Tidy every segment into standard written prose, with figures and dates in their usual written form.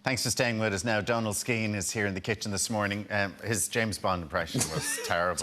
Thanks for staying with us now. Donal Skehan is here in the kitchen this morning. His James Bond impression was terrible.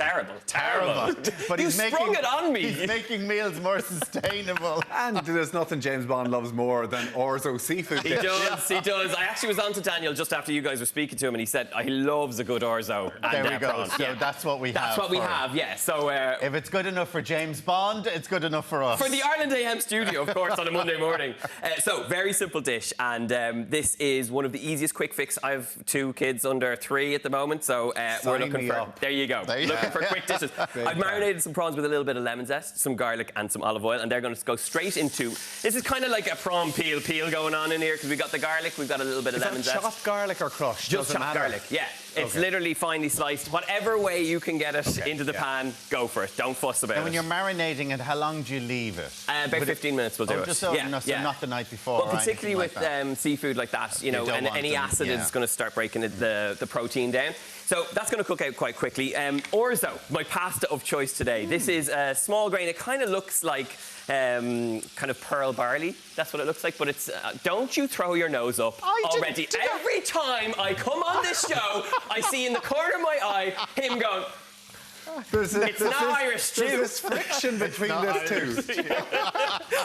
terrible. But you sprung it on me. He's making meals more sustainable. And there's nothing James Bond loves more than Orzo seafood He dish. does. I actually was on to Daniel just after you guys were speaking to him, and he said he loves a good Orzo. There we go. Prawns. So Yeah. that's what we have. That's what we have, yeah. So if it's good enough for James Bond, it's good enough for us. for the Ireland AM studio, of course, on a Monday morning. So very simple dish, and this is one of the easiest quick fix. I have 2 kids under 3 at the moment, so we're looking for. Up. There you go. Looking for quick dishes. I've marinated some prawns with a little bit of lemon zest, some garlic, and some olive oil, and they're going to go straight into. This is kind of like a prawn peel going on in here because we got the garlic, we've got a little bit of lemon zest. Chopped garlic or crushed? Just chopped garlic, yeah. It's literally finely sliced. Whatever way you can get it into the pan, go for it. Don't fuss about it. And when you're marinating it, how long do you leave it? About 15 minutes will do it. Just so, not the night before. Well, particularly with seafood like that, you know, and any acid is going to start breaking the protein down. So that's going to cook out quite quickly. Orzo, my pasta of choice today. This is a small grain. It kind of looks like kind of pearl barley. That's what it looks like. But it's don't you throw your nose up already. Every time I come on this show, I see in the corner of my eye him going. It's not Irish stew. There's this friction between these two.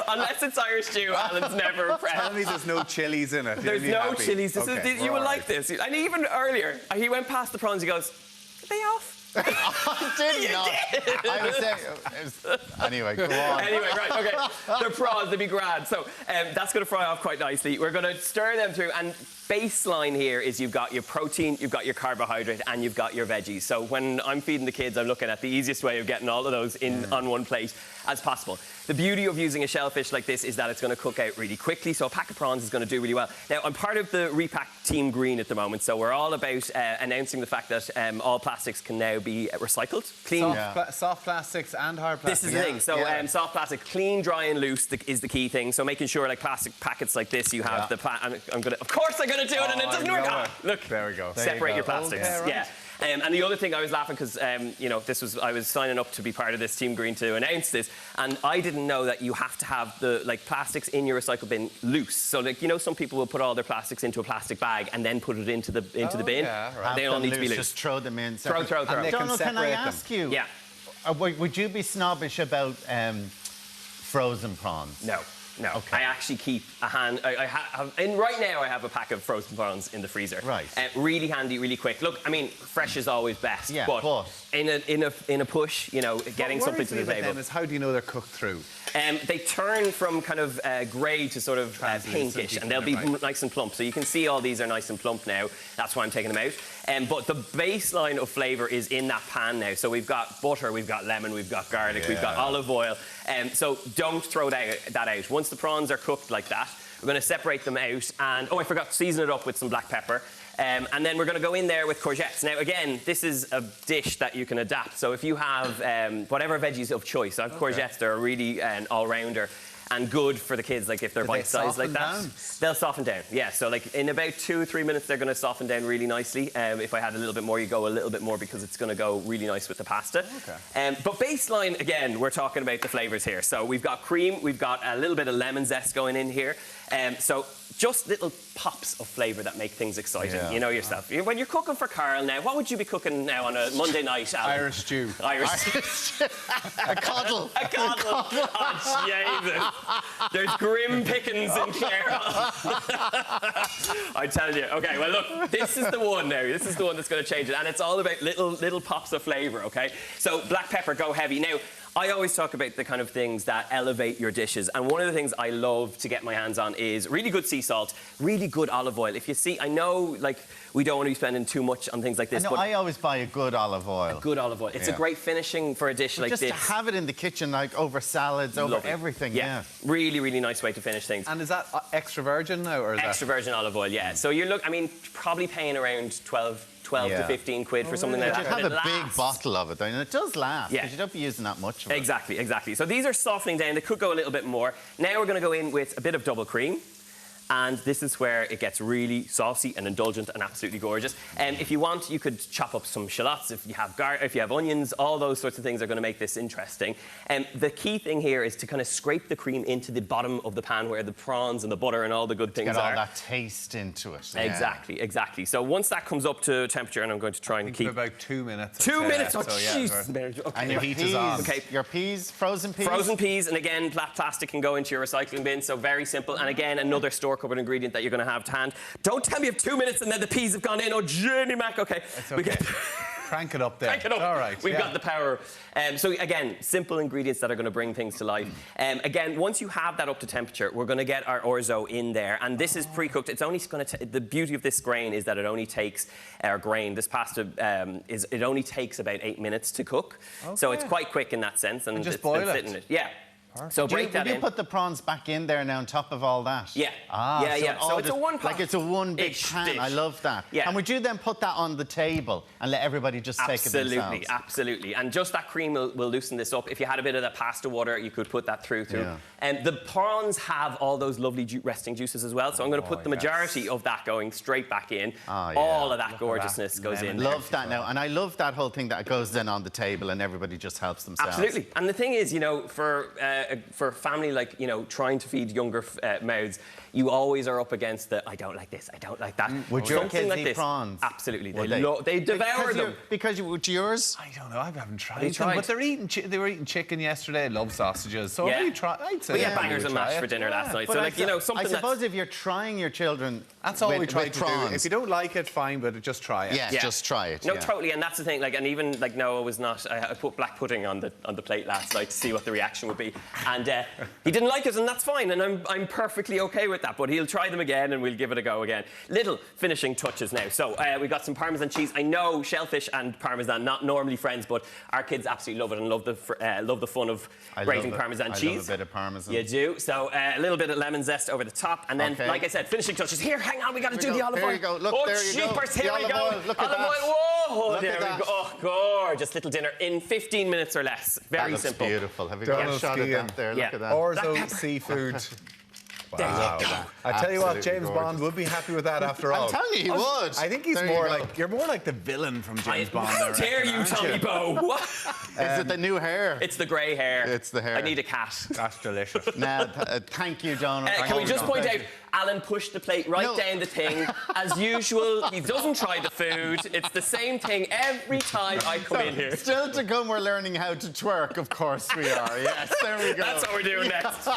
Unless it's Irish stew, Alan's never impressed. Tell me there's no chilies in it. There's no chilies. You will like this. And even earlier, he went past the prawns. He goes, "Are they off?" I did not. I was saying. Anyway, go on. Anyway, right, okay. The prawns, they'll be grand. So that's going to fry off quite nicely. We're going to stir them through, and baseline here is you've got your protein, you've got your carbohydrate, and you've got your veggies. So when I'm feeding the kids, I'm looking at the easiest way of getting all of those in on one plate as possible. The beauty of using a shellfish like this is that it's going to cook out really quickly, so a pack of prawns is going to do really well. Now, I'm part of the Repack Team Green at the moment, so we're all about announcing the fact that all plastics can now be recycled. Clean. Soft plastics and hard plastics. This is the thing. So soft plastic, clean, dry and loose is the key thing. So making sure like plastic packets like this, you have the I'm going to, of course I'm going to do it, and it doesn't work. Look, there we go. Separate your plastics. Okay, right. Yeah. And the other thing, I was laughing because, you know, I was signing up to be part of this Team Green to announce this, and I didn't know that you have to have the plastics in your recycle bin loose. So, like, you know, some people will put all their plastics into a plastic bag and then put it into the bin. Yeah, right. They all need to be loose. Just throw them in. Throw. And Donal, can I ask you? Yeah. Would you be snobbish about frozen prawns? No. Okay. I actually keep a hand. Right now I have a pack of frozen prawns in the freezer. Right. Really handy, really quick. Look, I mean, fresh is always best. Yeah, but in a push, you know, getting something to the table. Them is how do you know they're cooked through? They turn from kind of grey to sort of pinkish, and they'll be nice and plump. So you can see all these are nice and plump now. That's why I'm taking them out. But the baseline of flavour is in that pan now. So we've got butter, we've got lemon, we've got garlic, we've got olive oil. So don't throw that out. Once the prawns are cooked like that, we're going to separate them out. And, I forgot to season it up with some black pepper. And then we're going to go in there with courgettes. Now, again, this is a dish that you can adapt. So if you have whatever veggies of choice, I have courgettes, they're really an all-rounder and good for the kids, like if they're bite-sized like that. They'll soften down, yeah. So like in about 2 or 3 minutes, they're going to soften down really nicely. If I had a little bit more, you go a little bit more because it's going to go really nice with the pasta. But baseline, again, we're talking about the flavours here. So we've got cream, we've got a little bit of lemon zest going in here. So just little pops of flavour that make things exciting. You know yourself. When you're cooking for Carl now, what would you be cooking now on a Monday night, Alan? Irish stew. Irish stew. A coddle. A coddle. Oh, Jesus. There's grim pickings in Clare. I tell you. Okay, well, look, this is the one now. This is the one that's going to change it. And it's all about little pops of flavour, okay? So black pepper, go heavy. Now, I always talk about the kind of things that elevate your dishes, and one of the things I love to get my hands on is really good sea salt, really good olive oil. If you see, I know, like, we don't want to be spending too much on things like this, but I always buy a good olive oil. A good olive oil. It's a great finishing for a dish like this. Just to have it in the kitchen, like, over salads, over everything, Really, really nice way to finish things. And is that extra virgin now, or is extra virgin olive oil, yeah. So you look, I mean, probably paying around 12 to 15 quid for something like that. You have a big bottle of it, though, and it does last, because you don't be using that much of it. Exactly. So these are softening down. They could go a little bit more. Now we're going to go in with a bit of double cream. and this is where it gets really saucy and indulgent and absolutely gorgeous. If you want, you could chop up some shallots. If you have onions, all those sorts of things are going to make this interesting. The key thing here is to kind of scrape the cream into the bottom of the pan where the prawns and the butter and all the good things Get are. all that taste into it. Yeah. Exactly. So once that comes up to temperature, and I'm going to try and keep... For about 2 minutes. 2 minutes? Oh, so, yeah, jeez. Okay. And your heat peas, is on. Okay. Your peas, frozen peas? Frozen peas, and again, plastic can go into your recycling bin, so very simple. And again, another store-cupboard ingredient that you're going to have to hand. Don't tell me you have 2 minutes and then the peas have gone in. Oh, Jenny Mac. Okay. It's okay. Crank it up there. Crank it up. All right. We've got the power. So again, simple ingredients that are going to bring things to life. Again, once you have that up to temperature, we're going to get our orzo in there, and this is pre-cooked. It's only going to. The beauty of this grain is that it only takes this pasta it only takes about 8 minutes to cook. Okay. So it's quite quick in that sense, and just boil it. In it. Yeah. Perfect. So break that in. Would you put the prawns back in there now on top of all that? Yeah. So it's a one-pot. Like it's a one big pan. Dish. I love that. Yeah. And would you then put that on the table and let everybody just take it themselves? Absolutely. And just that cream will loosen this up. If you had a bit of the pasta water, you could put that through. Yeah. And the prawns have all those lovely resting juices as well. So I'm going to put the majority of that going straight back in. All of that gorgeousness goes in. Love that now. And I love that whole thing that goes then on the table and everybody just helps themselves. Absolutely. And the thing is, for family, like, trying to feed younger mouths, you always are up against the, I don't like this, I don't like that. Would your kids like eat this, prawns? Absolutely. They devour them. Would yours? I don't know, I haven't tried them. But they were eating chicken yesterday. I love sausages. So yeah. I'd say we had bangers and mash for dinner last night. So something I suppose if you're trying your children, that's all we try to prawns. do. If you don't like it, fine, but just try it. Yeah, just try it. No, totally, and that's the thing. And even Noah was not. I put black pudding on the plate last night to see what the reaction would be, and he didn't like it, and that's fine, and I'm perfectly okay with that. But he'll try them again, and we'll give it a go again. Little finishing touches now. So we got some Parmesan cheese. I know shellfish and Parmesan not normally friends, but our kids absolutely love it and love the fun of grating Parmesan cheese. I love a bit of Parmesan. You do. So a little bit of lemon zest over the top, and then, like I said, finishing touches. Here, hang on, we got to do the olive oil. Here you go. Look, there you go. Here we go. Look at that. Whoa, there we go. Oh, gorgeous little dinner in 15 minutes or less. Very simple. Beautiful. Have you got a shot of that there? Look at that. Orzo seafood. Wow. I tell you what, James Bond would be happy with that after all. I'm telling you, he would. I think you're more like the villain from James Bond. How dare you, Tommy Bow? What? Is it the new hair? It's the grey hair. It's the hair. I need a cat. That's delicious. Now, thank you, Donal. Can we just point out, Alan pushed the plate right down the thing. As usual, he doesn't try the food. It's the same thing every time I come in here. Still to come, we're learning how to twerk, of course we are. Yes, there we go. That's what we're doing next.